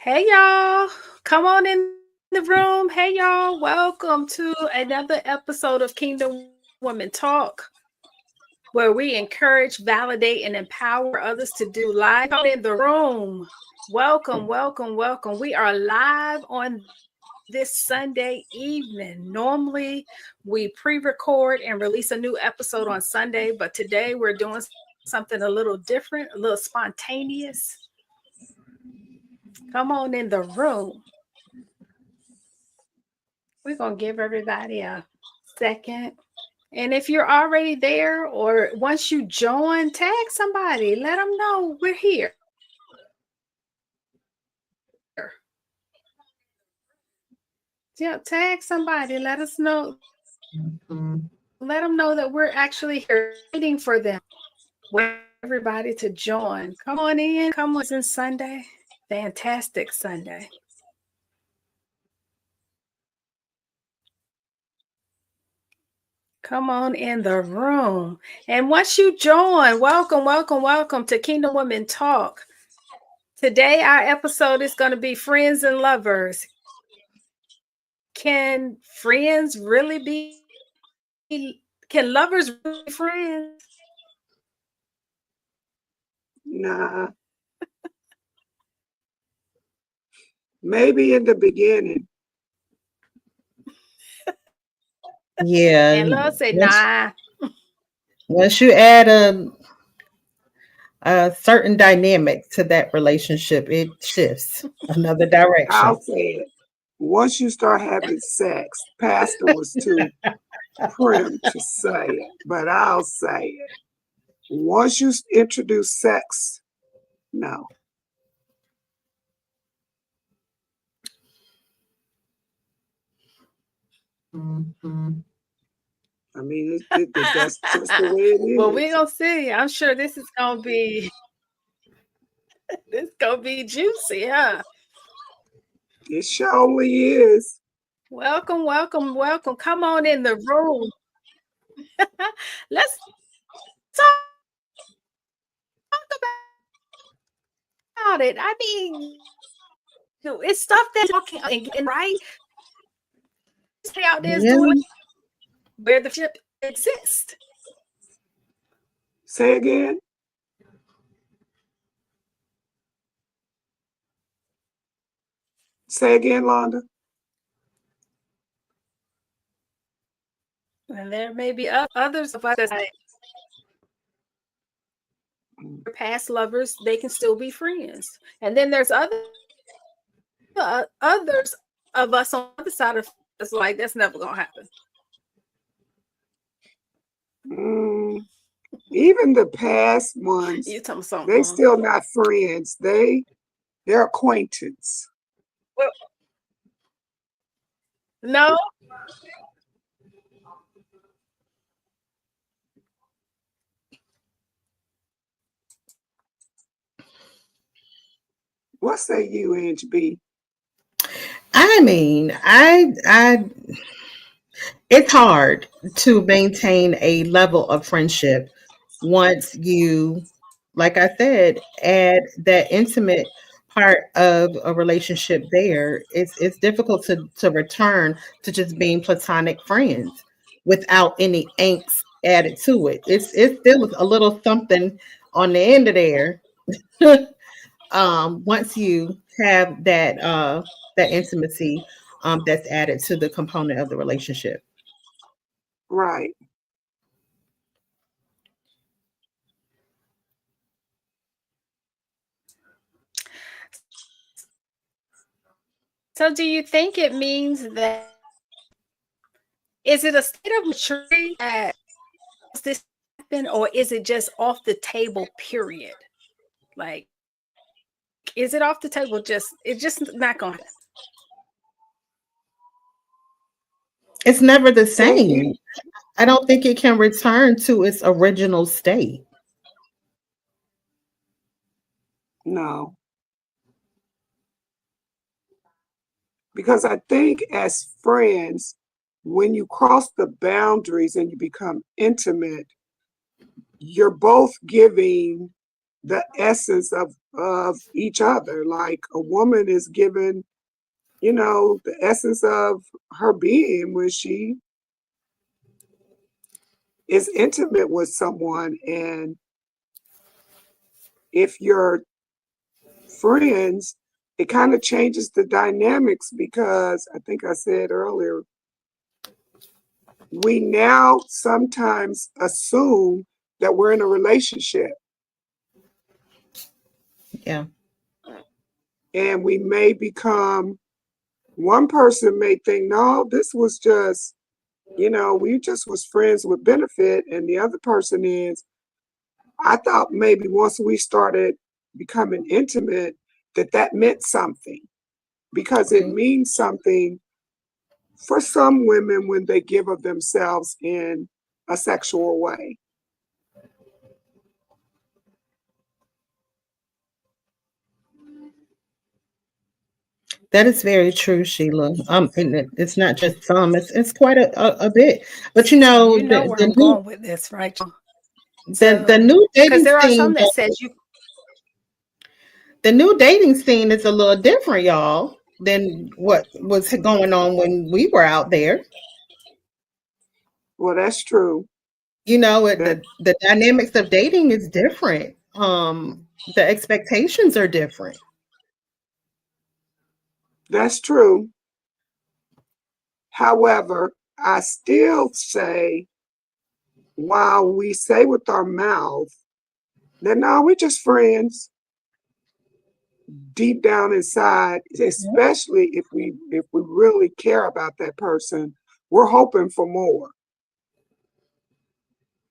Hey y'all, come on in the room. Hey y'all, welcome to another episode of Kingdom Women Talk, where we encourage, validate, and empower others to do live. Come in the room. Welcome, welcome, welcome. We are live on this Sunday evening. Normally, we pre-record and release a new episode on Sunday, but today we're doing something a little different, a little spontaneous. Come on in the room. We're going to give everybody a second. And if you're already there or once you join, tag somebody. Let them know we're here. Yeah, tag somebody. Let us know. Let them know that we're actually here waiting for them. Wait for everybody to join. Come on in. Come on. It's Sunday. Fantastic Sunday. Come on in the room. And once you join, welcome, welcome, welcome to Kingdom Women Talk. Today, our episode is going to be friends and lovers. Can friends really be, can lovers really be friends? Nah. Maybe in the beginning. Yeah. And love said, nah. Once you add a certain dynamic to that relationship, it shifts another direction. I'll say it. Once you start having sex, Pastor was too prim to say it, but I'll say it. Once you introduce sex, no. I mean, that's just the way it is. Well, we're going to see. I'm sure this is going to be, this going to be juicy, huh? It surely is. Welcome, welcome, welcome. Come on in the room. Let's talk about it. I mean, it's stuff that's talking and right. Stay out there doing where the ship exists. Say again. Say again, Londa. And there may be others of us that past lovers, they can still be friends. And then there's others of us on the other side of us like that's never gonna happen. Even the past ones, they still not friends. They're acquaintance. Well, no. What say you, Ange B? I mean, it's hard to maintain a level of friendship once you, like I said, add that intimate part of a relationship there. It's difficult to return to just being platonic friends without any angst added to it. It's still a little something on the end of there. Once you have that intimacy that's added to the component of the relationship. Right. So do you think it means that is it a state of maturity that this happen, or is it just off the table, period? Like, is it off the table? It's just not gonna happen. It's never the same. I don't think it can return to its original state. No. Because I think as friends, when you cross the boundaries and you become intimate, you're both giving the essence of of each other. Like a woman is given, the essence of her being when she is intimate with someone. And if you're friends, it kind of changes the dynamics because I think I said earlier, we now sometimes assume that we're in a relationship. Yeah. And we may become, one person may think, no, this was just, we just was friends with benefit. And the other person is, I thought maybe once we started becoming intimate, that meant something, because it means something for some women when they give of themselves in a sexual way. That is very true, Sheila. And it's not just some; it's quite a bit. But You know where I'm going with this, right? the new Because dating there are scene, some that says you. the new dating scene is a little different, y'all, than what was going on when we were out there. Well, that's true. The dynamics of dating is different. The expectations are different. That's true. However, I still say, while we say with our mouth that no, we're just friends, deep down inside, especially if we really care about that person, we're hoping for more.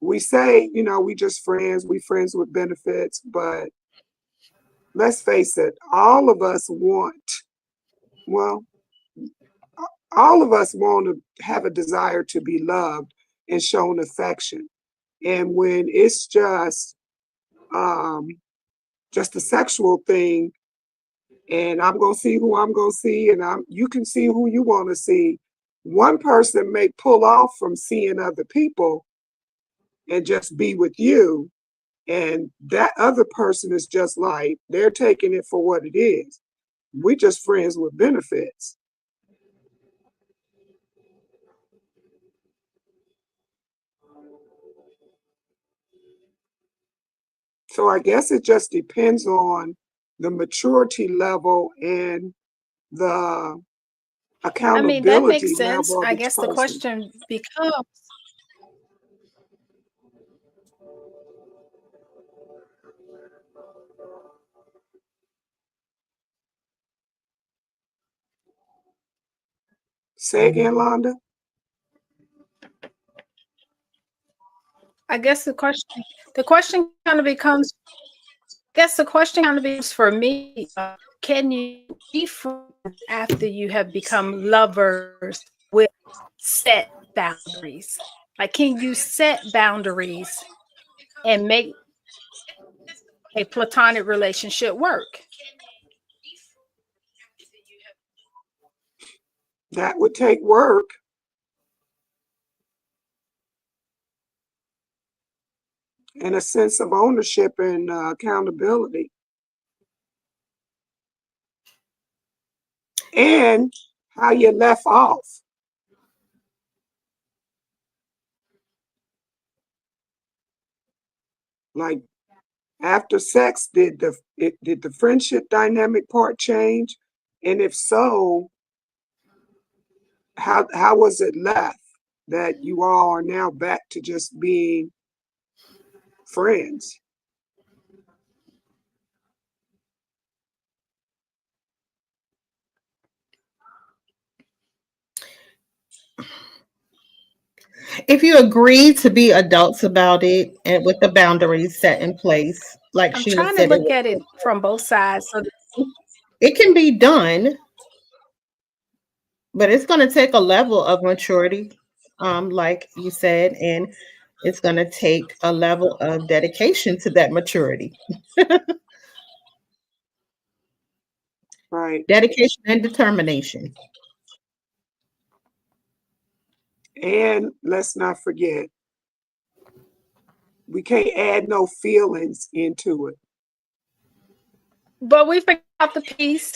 We say, we just friends, we friends with benefits, but let's face it, all of us want to have a desire to be loved and shown affection. And when it's just a sexual thing, and I'm gonna see who I'm gonna see, and you can see who you want to see. One person may pull off from seeing other people and just be with you, and that other person is just like, they're taking it for what it is. We're just friends with benefits. So I guess it just depends on the maturity level and the I mean, that makes accountability sense. level of I each guess the person. question becomes. Say again, Londa. I guess the question kind of becomes. I guess the question kind of becomes for me: can you be friends after you have become lovers with set boundaries? Like, can you set boundaries and make a platonic relationship work? That would take work. And a sense of ownership and accountability. And how you left off. Like, after sex, did the friendship dynamic part change? And if so, how was it left that you all are now back to just being friends? If you agree to be adults about it and with the boundaries set in place, like I'm Sheila trying to said, look at it from both sides. So it can be done, but it's going to take a level of maturity, like you said, and it's going to take a level of dedication to that maturity. Right. Dedication and determination. And let's not forget, we can't add no feelings into it. But we forgot the piece.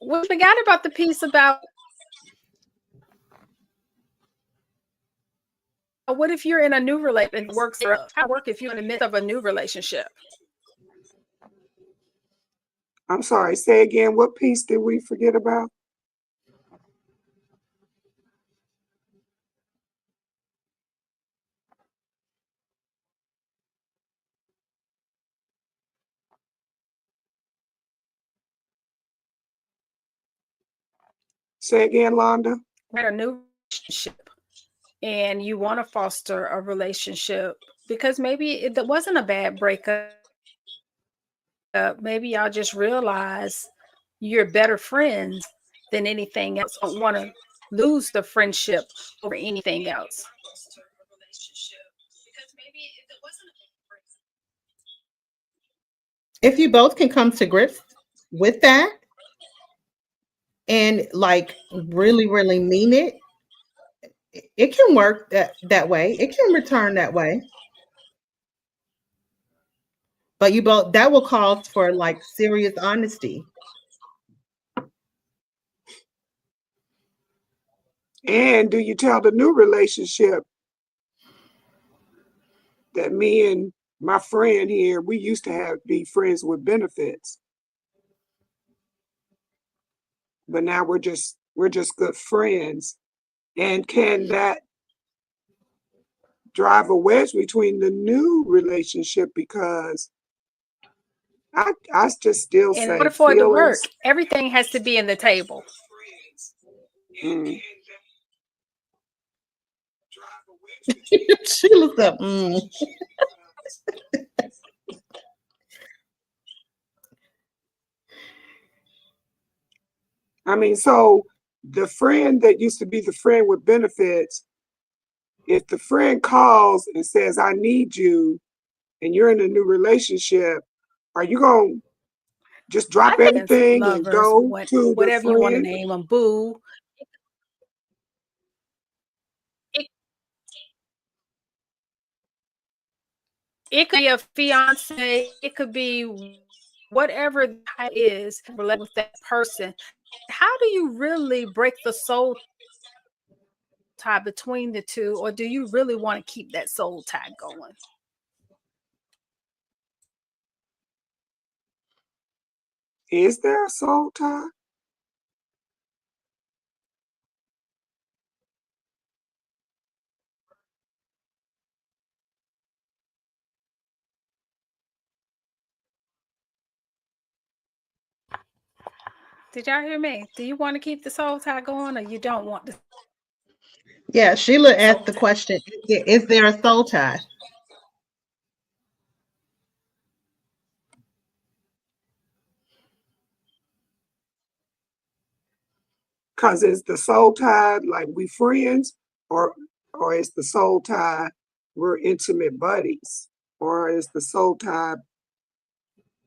We forgot about the piece about what if you're in a new relationship? Works for how work if you're in the midst of a new relationship? I'm sorry, say again, what piece did we forget about? Say again, Londa. We're in a new relationship and you want to foster a relationship because maybe it wasn't a bad breakup. Maybe y'all just realize you're better friends than anything else. Don't want to lose the friendship over anything else. If you both can come to grips with that and like really mean it, it can work that way. It can return that way. But you both, that will call for like serious honesty. And do you tell the new relationship that me and my friend here, we used to be friends with benefits, but now we're just good friends. And can that drive a wedge between the new relationship? Because I just still In say order for it to work, feelings. everything has to be in the table. Mm. She looks up. I mean, so the friend that used to be the friend with benefits, if the friend calls and says, I need you, and you're in a new relationship, are you going to just I drop think it's everything and lovers, go to the whatever you want to friend? name them, boo. It, it could be a fiance, it could be whatever that is related with that person. How do you really break the soul tie between the two, or do you really want to keep that soul tie going? Is there a soul tie? Did y'all hear me? Do you want to keep the soul tie going, or you don't want the Yeah, Sheila soul asked the tie? question, is there a soul tie? Because is the soul tie like we friends, or is the soul tie we're intimate buddies, or is the soul tie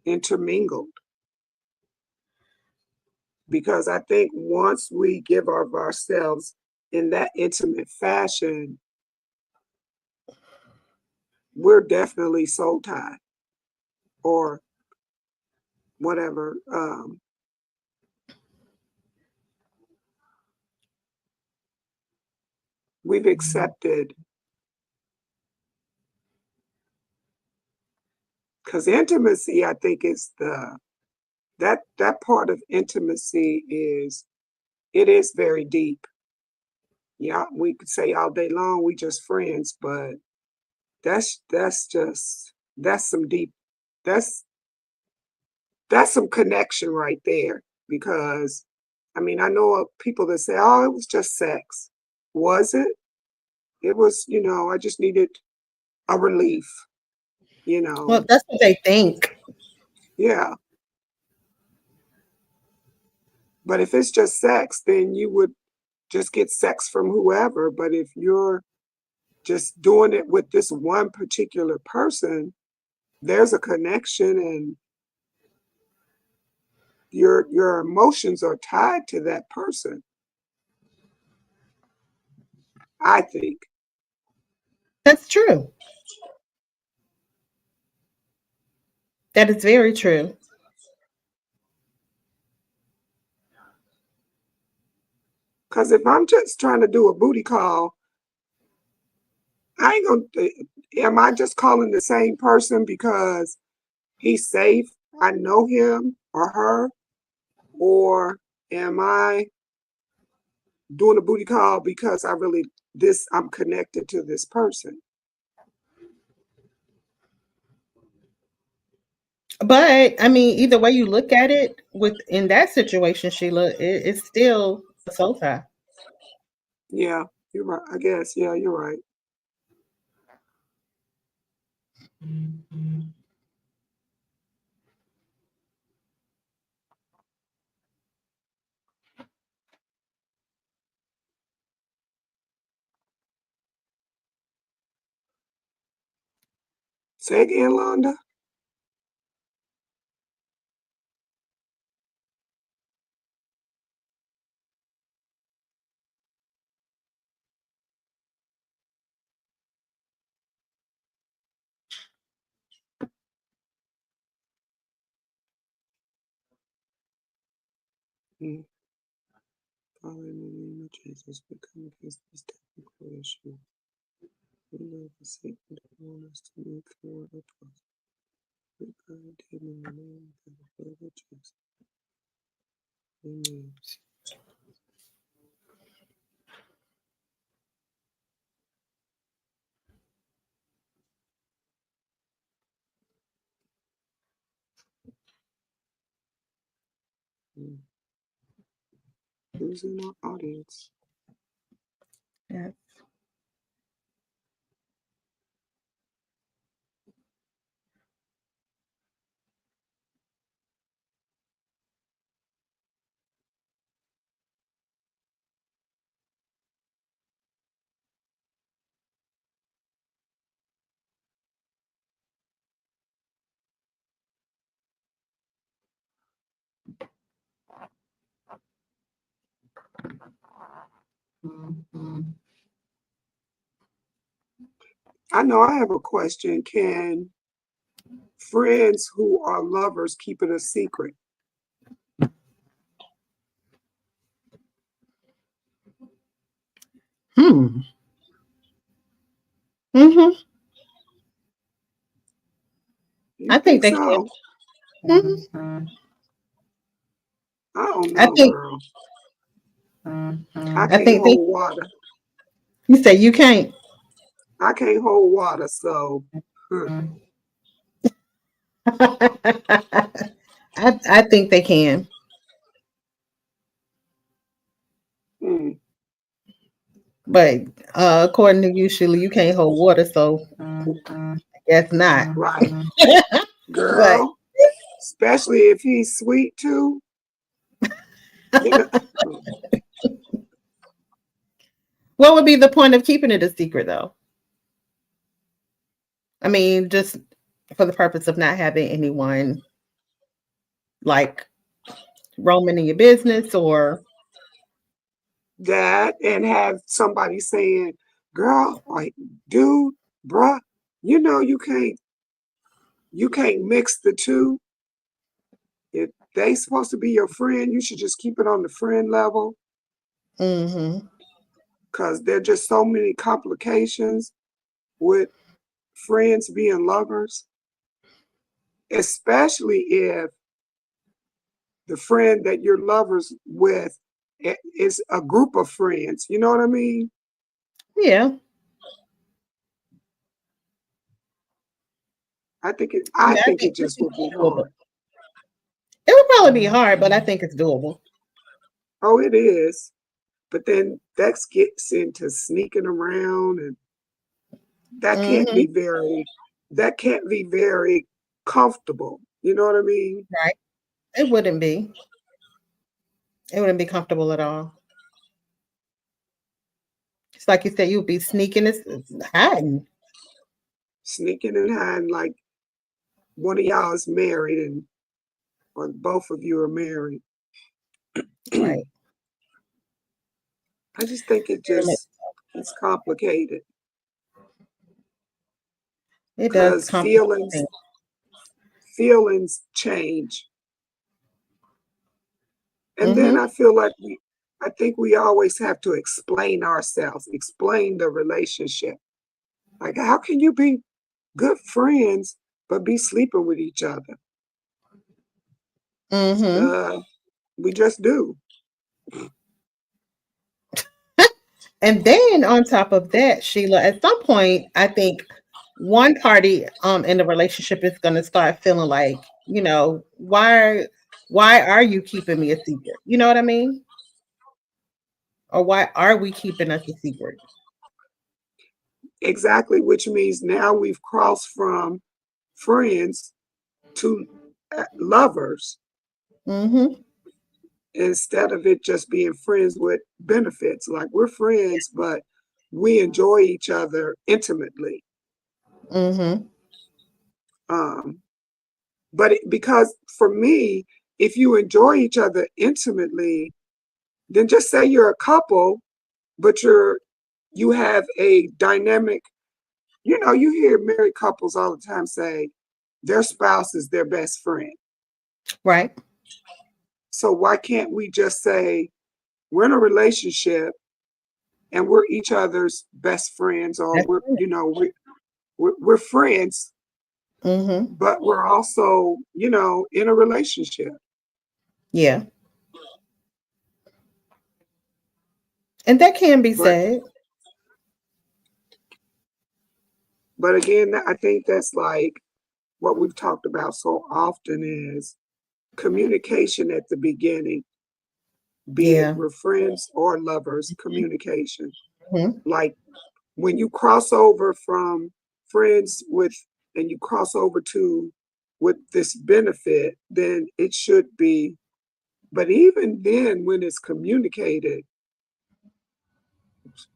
intermingled? Because I think once we give of ourselves in that intimate fashion, we're definitely soul tied or whatever. We've accepted, because intimacy, I think, is that part of intimacy it is very deep. Yeah, we could say all day long we just friends, but that's some deep that's that's some connection right there. Because I mean, I know of people that say, oh, it was just sex. Was it? It was, I just needed a relief, Well, that's what they think. yeah. But if it's just sex, then you would just get sex from whoever. But if you're just doing it with this one particular person, there's a connection, and your emotions are tied to that person, I think. That's true. That is very true. Because if I'm just trying to do a booty call, I ain't gonna. Am I just calling the same person because he's safe? I know him or her, or am I doing a booty call because I'm connected to this person? But I mean, either way you look at it, in that situation, Sheila, it's still a soul tie. Yeah, you're right. I guess. Yeah, you're right. Say again, Londa. Mm. Father, in the name of Jesus, we come against this technical issue. We know the Satan want us to move forward with us. We bind him in the name of the blood of Jesus. Amen. Mm. Who's in our audience? Yeah. I know I have a question. Can friends who are lovers keep it a secret? Hmm. Mm-hmm. You I think think they can. so? Mhm. I don't I know, think girl. I I can't think they. hold water. You say you can't. I can't hold water, so I think they can, hmm. but according to you, Sheila, you can't hold water, so I guess not. Right, But girl. Especially if he's sweet too. You know, what would be the point of keeping it a secret, though? I mean, just for the purpose of not having anyone like roaming in your business, or that and have somebody saying, girl, like, dude, bruh, you know you can't mix the two. If they supposed to be your friend, you should just keep it on the friend level mm-hmm. because there are just so many complications with friends being lovers, especially if the friend that you're lovers with is a group of friends. You know what I mean? Yeah. I Yeah, think it I just think would be it's doable. hard. It would probably be hard, but I think it's doable. Oh, it is. But then that gets into sneaking around, and that can't Mm-hmm. be very that can't be very comfortable. You know what I mean? Right. It wouldn't be. It wouldn't be comfortable at all. It's like you said, you'd be sneaking and hiding. Sneaking and hiding like one of y'all is married and or both of you are married. Right. I just think Very much. it's complicated It does because complicate things. feelings change. And then Mm-hmm. I feel like I think we always have to explain ourselves, explain the relationship. Like, how can you be good friends but be sleeping with each other? Mm-hmm. We just do. And then on top of that, Sheila, at some point, I think one party in the relationship is going to start feeling like, why are you keeping me a secret? You know what I mean? Or why are we keeping us a secret? Exactly, which means now we've crossed from friends to lovers Mm-hmm. instead of it just being friends with benefits. Like, we're friends, but we enjoy each other intimately. Mm-hmm. Because for me, if you enjoy each other intimately, then just say you're a couple, but you have a dynamic. You hear married couples all the time say their spouse is their best friend. Right. So why can't we just say we're in a relationship and we're each other's best friends, or That's it. we're friends, Mm-hmm. but we're also in a relationship. Yeah. And that can be But said. but again, I think that's like what we've talked about so often is communication at the beginning, be it Yeah. we're friends or lovers, communication. Mm-hmm. Like, when you cross over from friends and you cross over to with this benefit, then it should be. But even then, when it's communicated,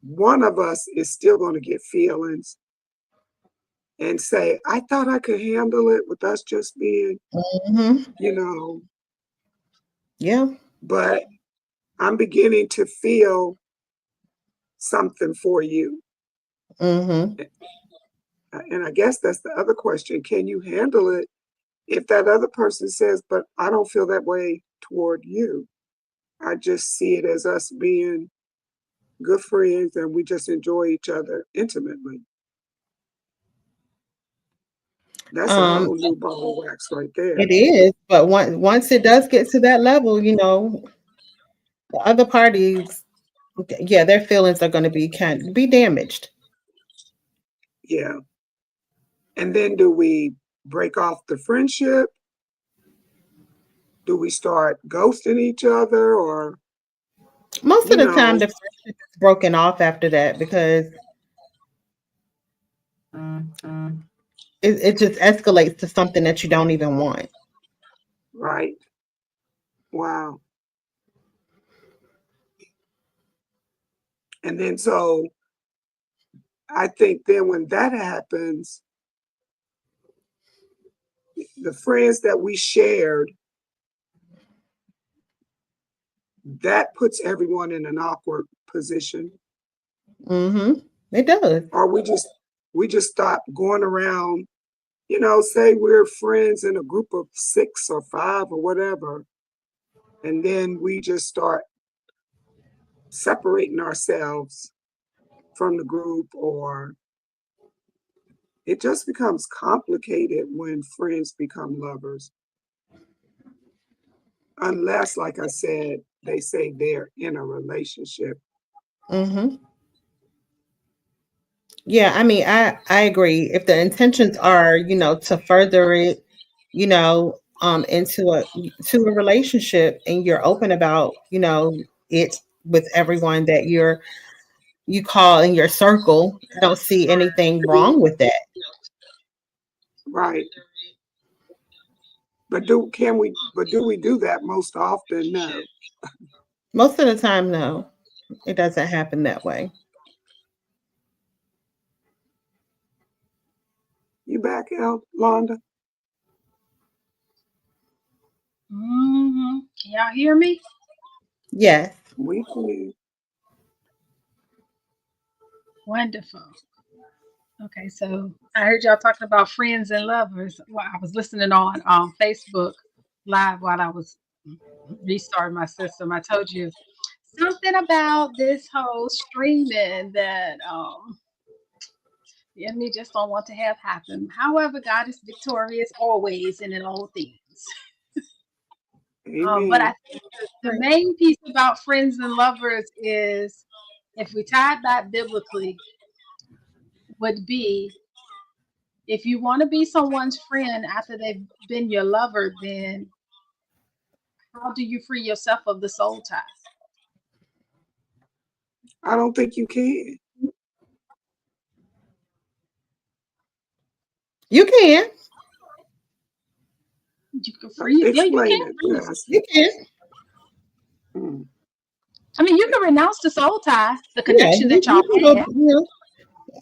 one of us is still going to get feelings and say, I thought I could handle it with us just being, Mm-hmm. you know, Yeah. but I'm beginning to feel something for you. Mm-hmm. And I guess that's the other question. Can you handle it if that other person says, but I don't feel that way toward you? I just see it as us being good friends and we just enjoy each other intimately. That's a Um, whole new ball of wax right there. it is, but once it does get to that level, the other parties, yeah, their feelings are going to be damaged. Yeah. And then do we break off the friendship? Do we start ghosting each other, or, Most of you the time, know, the friendship is broken off after that because it just escalates to something that you don't even want. right? Wow. And then so I think then when that happens, the friends that we shared, that puts everyone in an awkward position. Mm-hmm. It does. Or we just stop going around, say we're friends in a group of 6 or 5 or whatever, and then we just start separating ourselves from the group, or it just becomes complicated when friends become lovers. Unless, like I said, they say they're in a relationship. Mm-hmm. Yeah, I mean, I agree. If the intentions are, to further it, into a relationship, and you're open about, it with everyone that you call in your circle, I don't see anything wrong with that. Right. But do we do that most often? No. Most of the time, no, it doesn't happen that way. You back out, Londa? Can y'all hear me? Yes. We can. Wonderful. Okay, so I heard y'all talking about friends and lovers. Well, I was listening on Facebook Live while I was restarting my system. I told you something about this whole streaming that the enemy just don't want to have happen. However, God is victorious always and in all things. But I Amen. think the main piece about friends and lovers is, if we tie it back biblically, would be, if you want to be someone's friend after they've been your lover, then how do you free yourself of the soul tie? I don't think you can. You can. You can free it. Yeah, you Explain can it, free yourself. Pastor. You can. Mm. I mean, you can renounce the soul tie, the Yeah, connection that you y'all can go,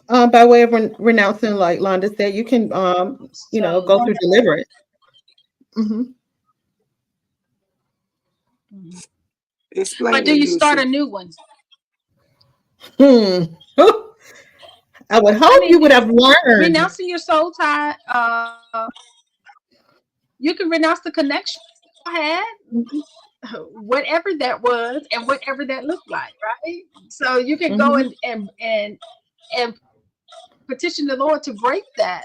had. by way of renouncing, like Londa said, you can, So, go through deliverance. Mm-hmm. Explain but do it, you start a Lucy. new one? I would I hope mean, you would have learned. renouncing your soul tie, you can renounce the connection you had, whatever that was and whatever that looked like, right? So you can go Mhm. and petition the Lord to break that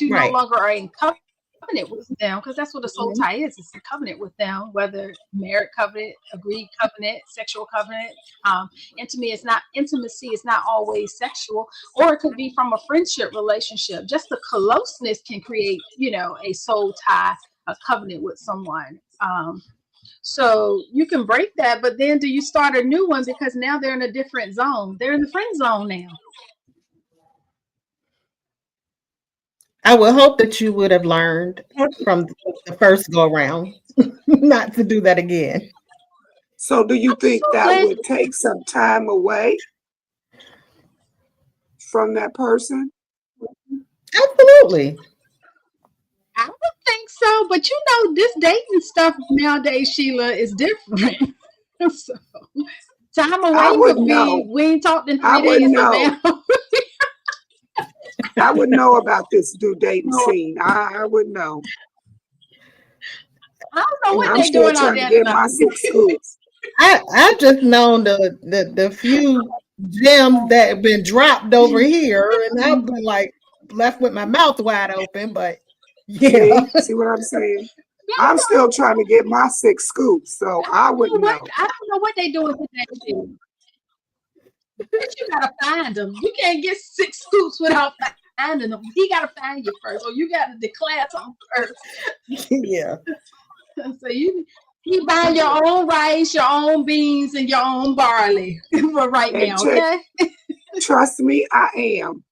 you no Right. longer are in covenant with them, because that's what a soul Mhm. tie is. It's a covenant with them, whether marriage covenant, agreed covenant, sexual covenant. Intimacy is not always sexual, or it could be from a friendship relationship. Just the closeness can create, a soul tie, a covenant with someone. So you can break that, but then do you start a new one, because now they're in a different zone? They're in the friend zone now. I would hope that you would have learned from the first go around not to do that again. So do you I'm think so that glad. would take some time away from that person? Absolutely. I would think so, but this dating stuff nowadays, Sheila, is different. So time I away would could be, know. we ain't talked in I 3 would days, so know. now. I would know about this due dating scene. I would know. I don't know what I'm they still doing out trying to there get my tonight. 6 scoops. I've just known the few gems that have been dropped over here, and I've been like left with my mouth wide open. But yeah, See what I'm saying? I'm still trying to get my 6 scoops, so I would know. I don't know what they doing today. But you gotta find them. You can't get 6 scoops without finding them. He gotta find you first, or you gotta declare something first. yeah. So you buy your own rice, your own beans, and your own barley for right And now, check, okay? trust me, I am.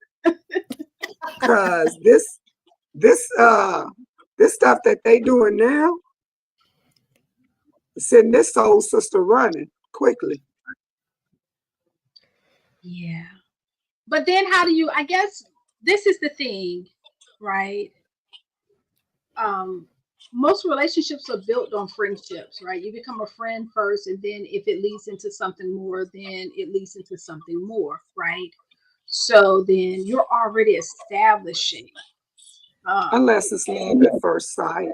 Cause this stuff that they doing now, send this soul sister running quickly. Yeah. But then how do you, I guess this is the thing, right? Most relationships are built on friendships, right? You become a friend first, and then if it leads into something more, then it leads into something more, right? So then you're already establishing. Unless it's love at first sight.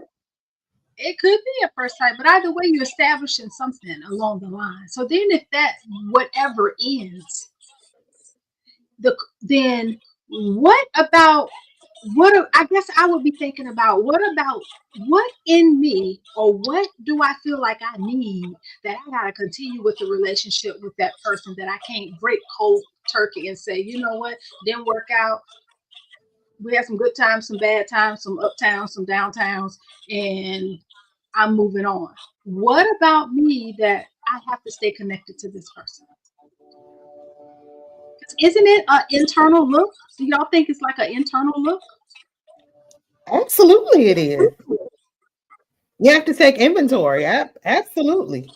It could be at first sight, but either way, you're establishing something along the line. So then, if that whatever ends, then what about I guess I would be thinking about what in me, or what do I feel like I need, that I gotta continue with the relationship with that person, that I can't break cold turkey and say, you know what, didn't work out. We had some good times, some bad times, some uptowns, some downtowns, and I'm moving on. What about me that I have to stay connected to this person? Isn't it an internal look? Do y'all think it's like an internal look? Absolutely, it is. You have to take inventory. Absolutely,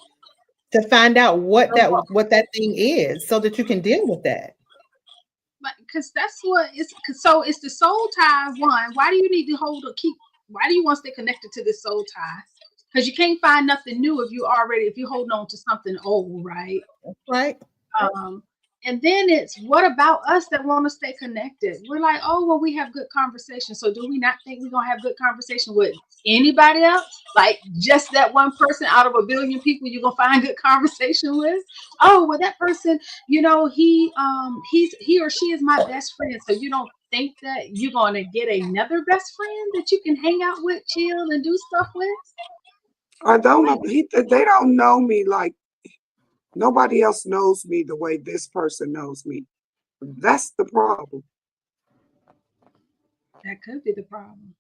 to find out what that thing is, so that you can deal with that. Because that's what it's. So it's the soul tie one. Why do you need to why do you want to stay connected to this soul tie? Because you can't find nothing new if you're holding on to something old, right? Right. And then it's what about us that want to stay connected? We're like, oh, well, we have good conversation. So do we not think we're going to have good conversation with anybody else? Like just that one person out of a billion people you're going to find good conversation with? Oh, well, that person, you know, he or she is my best friend. So you don't think that you're going to get another best friend that you can hang out with, chill, and do stuff with? I don't know. They don't know me like nobody else knows me the way this person knows me. That's the problem. That could be the problem.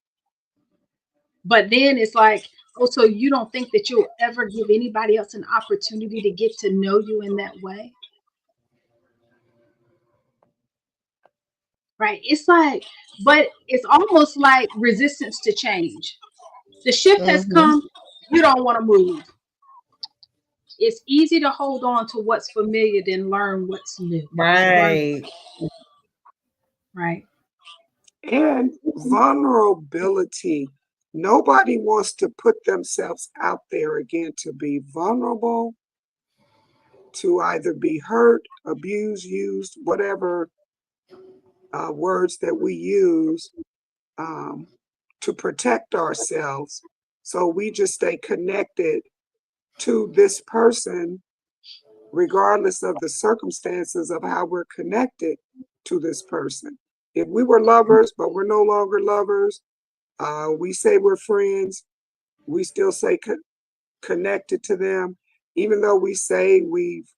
But then it's like, oh, so you don't think that you'll ever give anybody else an opportunity to get to know you in that way? Right? It's like, but it's almost like resistance to change. The shift has come, you don't want to move. It's easy to hold on to what's familiar than learn what's new. Right. Right. And vulnerability. Nobody wants to put themselves out there again to be vulnerable, to either be hurt, abused, used, whatever words that we use to protect ourselves. So we just stay connected to this person, regardless of the circumstances of how we're connected to this person. If we were lovers, but we're no longer lovers, we say we're friends, we still say connected to them, even though we say we've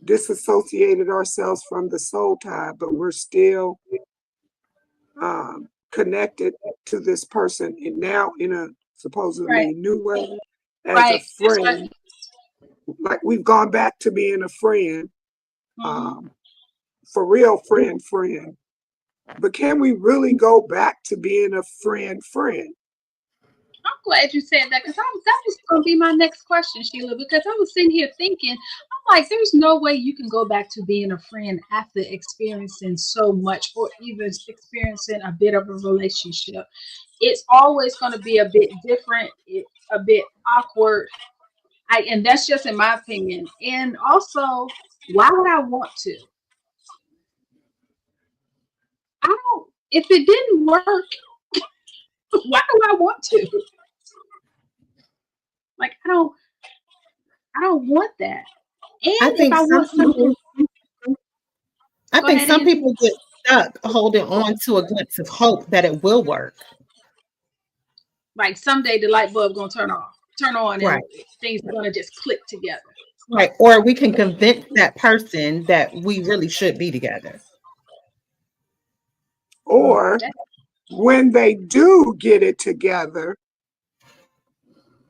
disassociated ourselves from the soul tie, but we're still connected to this person, and now in a supposedly new way as a friend. Like we've gone back to being a friend, for real friend. But can we really go back to being a friend? I'm glad you said that because that was going to be my next question, Sheila, because I was sitting here thinking, I'm like, there's no way you can go back to being a friend after experiencing so much or even experiencing a bit of a relationship. It's always going to be a bit different, a bit awkward. And that's just in my opinion. And also, why would I want to? If it didn't work, why do I want to? Like, I don't want that. And I think some people get stuck holding on to a glimpse of hope that it will work. Like someday the light bulb gonna turn on, right, and things are gonna just click together. Right. Or we can convince that person that we really should be together. Or when they do get it together,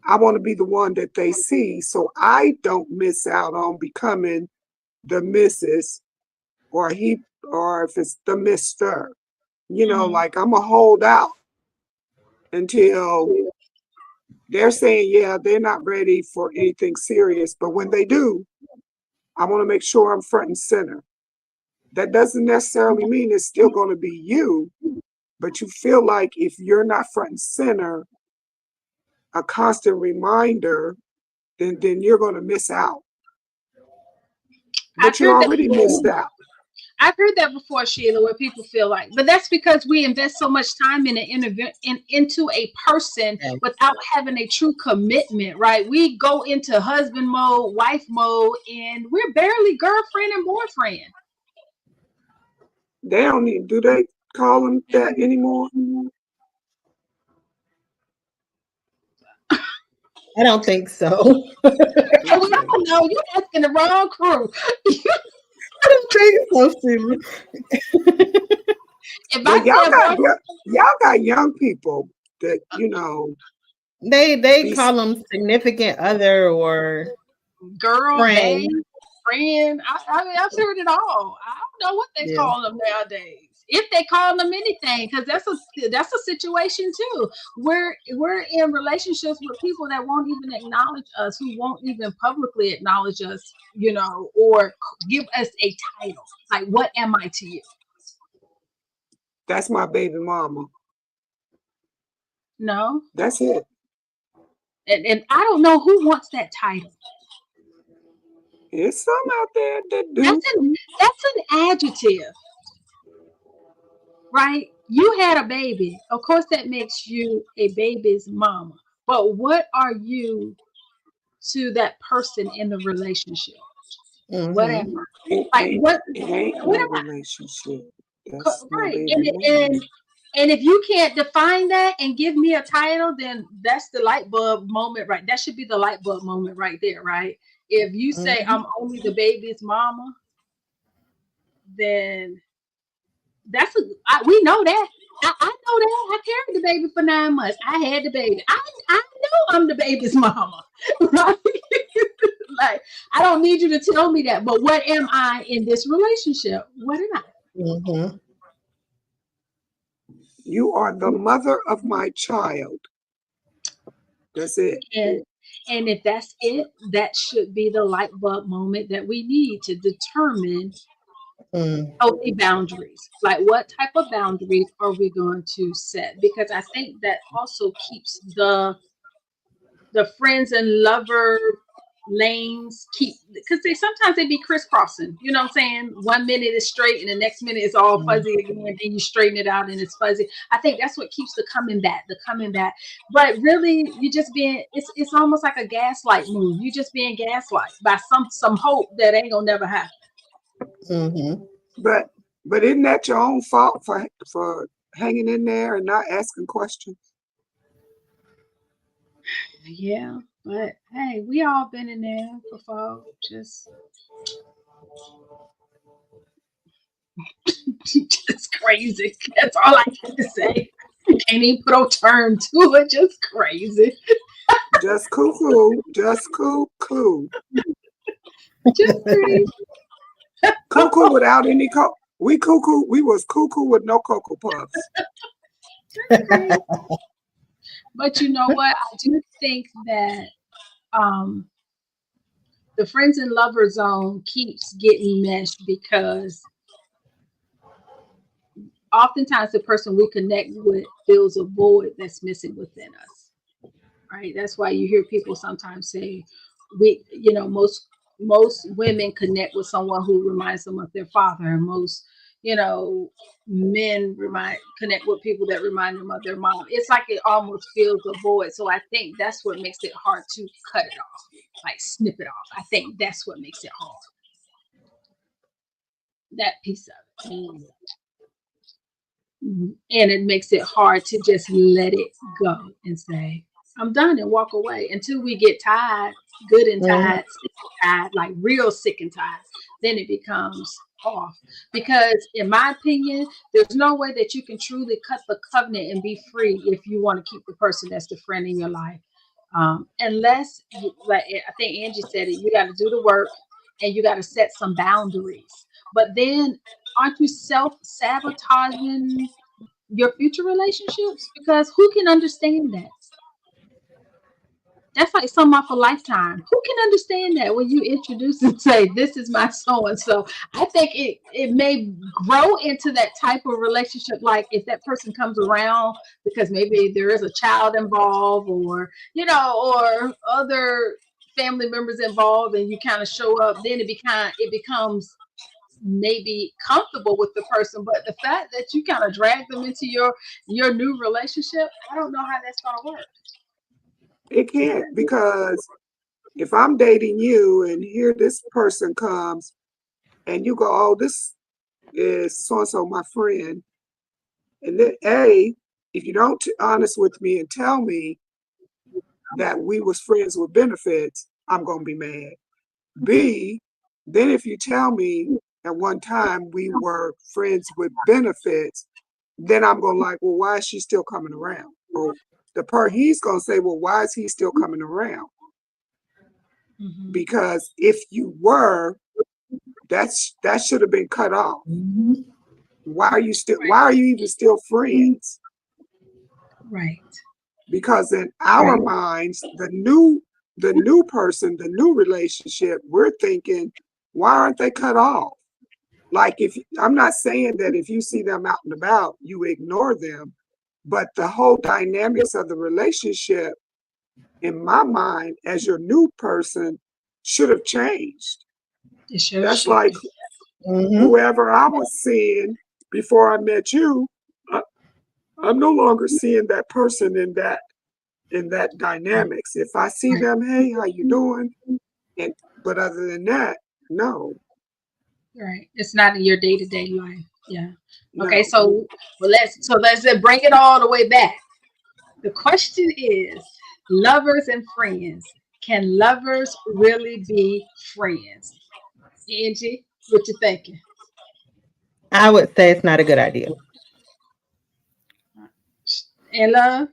I want to be the one that they see so I don't miss out on becoming the Mrs. or if it's the Mr. You know, like I'm going to hold out until they're saying, yeah, they're not ready for anything serious. But when they do, I want to make sure I'm front and center. That doesn't necessarily mean it's still going to be you, but you feel like if you're not front and center, a constant reminder, then you're going to miss out. But you already missed out. I've heard that before, Sheila, where people feel like, but that's because we invest so much time into a person without having a true commitment, right? We go into husband mode, wife mode, and we're barely girlfriend and boyfriend. They don't need, do they call them that anymore? I don't think so. I don't know. You're asking the wrong crew. I don't think so, Well, y'all got young people that, you know. They call them significant other or girl, friend. I've heard it all. I don't know what they call them nowadays. If they call them anything, because that's a situation too. We're in relationships with people that won't even acknowledge us, who won't even publicly acknowledge us, you know, or give us a title. Like, what am I to you? That's my baby mama. No. That's it. And I don't know who wants that title. It's some out there that do. That's an adjective, right? You had a baby. Of course, that makes you a baby's mama. But what are you to that person in the relationship? What am Mhm. I? It Like ain't, what? it ain't What no am I? relationship. That's my Right. baby And mama. if you can't define that and give me a title, then that's the light bulb moment, right? That should be the light bulb moment right there, right? If you say Mhm. I'm only the baby's mama, then we know that. I know that. I carried the baby for 9 months. I had the baby. I know I'm the baby's mama, right? Like I don't need you to tell me that. But what am I in this relationship? What am I? Mhm. You are the mother of my child. That's it. And if that's it, that should be the light bulb moment that we need to determine Mm. healthy boundaries. Like what type of boundaries are we going to set? Because I think that also keeps the friends and lover lanes keep, because they sometimes they be crisscrossing, you know what I'm saying? 1 minute is straight and the next minute is all fuzzy again, then you straighten it out and it's fuzzy. I think that's what keeps the coming back. But really you just being, it's almost like a gaslight move. You just being gaslight by some hope that ain't gonna never happen. Mhm. But isn't that your own fault for hanging in there and not asking questions? Yeah, but hey, we all been in there before. Just crazy. That's all I got to say. Can't even put a term to it. Just crazy. Just cuckoo. Just cuckoo. Just crazy. Cuckoo without any we cuckoo. We was cuckoo with no cocoa puffs. Just crazy. But you know what? I do think that um, the friends and lover zone keeps getting meshed because oftentimes the person we connect with fills a void that's missing within us. Right? That's why you hear people sometimes say, most women connect with someone who reminds them of their father, and most, you know, men connect with people that remind them of their mom. It's like it almost fills a void. So I think that's what makes it hard to cut it off, like snip it off. I think that's what makes it hard. That piece of it. And it makes it hard to just let it go and say, I'm done and walk away until we get tired, good and Mhm. tired, sick and tired, like real sick and tired. Then it becomes off. Because, in my opinion, there's no way that you can truly cut the covenant and be free if you want to keep the person that's the friend in your life. Unless, like I think Angie said it, you got to do the work and you got to set some boundaries. But then, aren't you self sabotaging your future relationships? Because who can understand that? That's like something off a lifetime. Who can understand that when you introduce and say, "This is my so and so"? I think it may grow into that type of relationship. Like if that person comes around because maybe there is a child involved, or or other family members involved, and you kind of show up, then it becomes maybe comfortable with the person. But the fact that you kind of drag them into your new relationship, I don't know how that's gonna work. It can't, because if I'm dating you and here this person comes and you go, oh, this is so and so my friend, and then if you don't honest with me and tell me that we was friends with benefits, I'm gonna be mad. B, then if you tell me at one time we were friends with benefits, then I'm gonna like, well, why is she still coming around? Or he's gonna say, well, why is he still coming around? Mhm. Because if you were, that should have been cut off. Mhm. Why are you even still friends? Right. Because in our Right. minds, the new person, the new relationship, we're thinking, why aren't they cut off? Like, if I'm not saying that if you see them out and about, you ignore them, but the whole dynamics of the relationship, in my mind, as your new person, should have changed. It sure That's should. like whoever I was seeing before I met you, I, I'm no longer seeing that person in that dynamics. If I see them, hey, how you doing? But other than that, no, Right. It's not in your day-to-day life. Yeah. Okay, no. so let's bring it all the way back. The question is, lovers and friends. Can lovers really be friends? Angie, what you thinking? I would say it's not a good idea. Ella,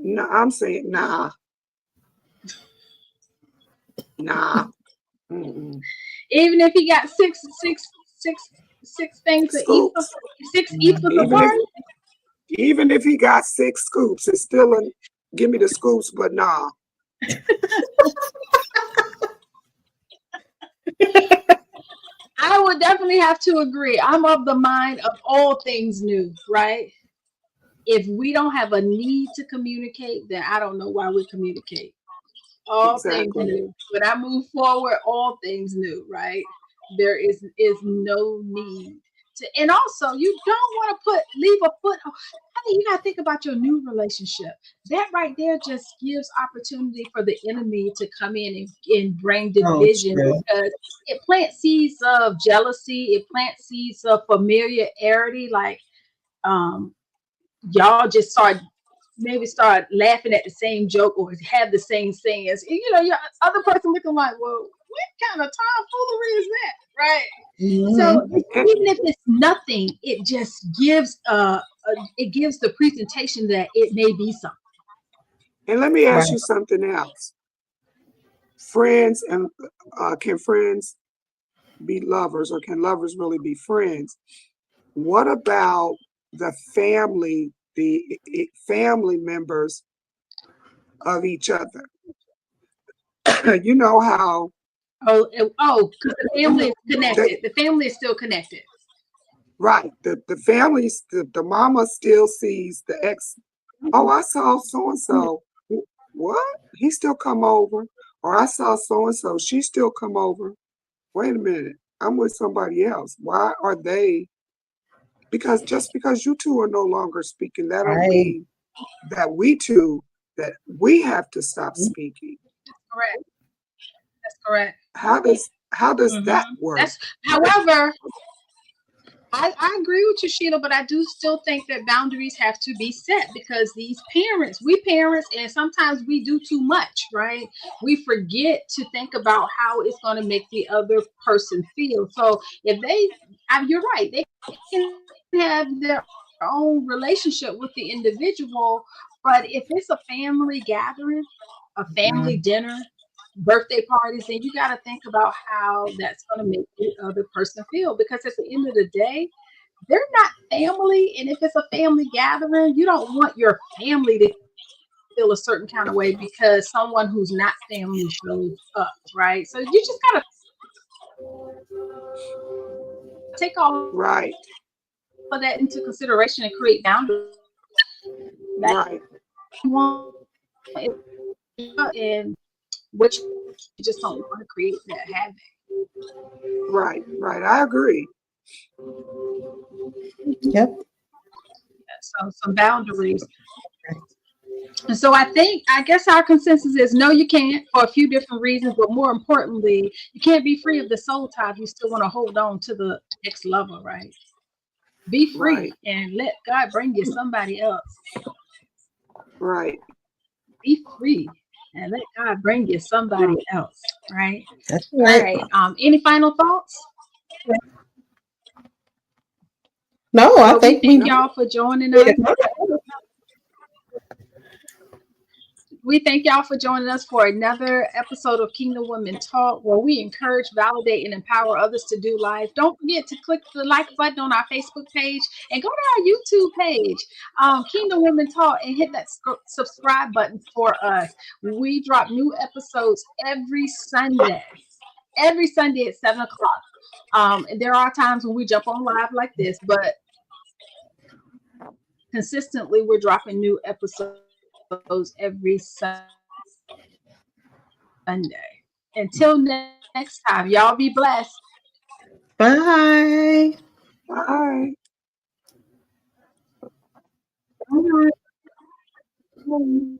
No, I'm saying nah, nah. Mm-mm. even if he got six things to eat, Scoops. 6 equals a Even if party. even if he got 6 scoops, it's still a give me the scoops, but nah. I would definitely have to agree. I'm of the mind of all things new, right? If we don't have a need to communicate, then I don't know why we communicate. All things Exactly. new. When I move forward, all things new, right? There is no need to, and also you don't want to leave a foot. I think you gotta think about your new relationship. That right there just gives opportunity for the enemy to come in and bring Oh, division true. because it plants seeds of jealousy, it plants seeds of familiarity, like um y'all just start laughing at the same joke or have the same sayings. Your other person looking like, well, what kind of tomfoolery is that, right? So Hmm. And, even if it's nothing, it just gives it gives the presentation that it may be something. and let me Right. ask you something else. Friends and can friends be lovers, or can lovers really be friends? What about family members of each other? You know how Because the family is they, connected. The family is still connected. right, the families, the mama still sees the ex. Oh, I saw so and so. What? He still come over? Or I saw so and so. She still come over. Wait a minute. I'm with somebody else. Why are they? Because just because you two are no longer speaking, that don't Right. mean that we have to stop speaking. Correct. That's correct. How does that work? That's however, I agree with you, Sheila, but I do still think that boundaries have to be set because we parents, and sometimes we do too much, right? We forget to think about how it's going to make the other person feel. So if you're right, they can have their own relationship with the individual, but if it's a family gathering, a family dinner, birthday parties, then you got to think about how that's going to make the other person feel because at the end of the day, they're not family. And if it's a family gathering, you don't want your family to feel a certain kind of way because someone who's not family shows up, right? So you just got to take all Right, of that into consideration and create boundaries that right, you want and what you just don't want to create that havoc. right. I agree. Yep. So some boundaries. And so I guess our consensus is no, you can't for a few different reasons, but more importantly, you can't be free of the soul tie if you still want to hold on to the ex lover, right? Be Right, free and let God bring you somebody else. right. Be free and let God bring you somebody else, right? That's All right. right. Any final thoughts? No, I Well, we think thank we y'all for joining did us. it. We thank y'all for joining us for another episode of Kingdom Women Talk, where we encourage, validate, and empower others to do life. Don't forget to click the like button on our Facebook page and go to our YouTube page, Kingdom Women Talk, and hit that subscribe button for us. We drop new episodes every Sunday at 7 o'clock. And there are times when we jump on live like this, but consistently we're dropping new episodes every Sunday. Until next time, y'all be blessed. Bye. Bye. Bye.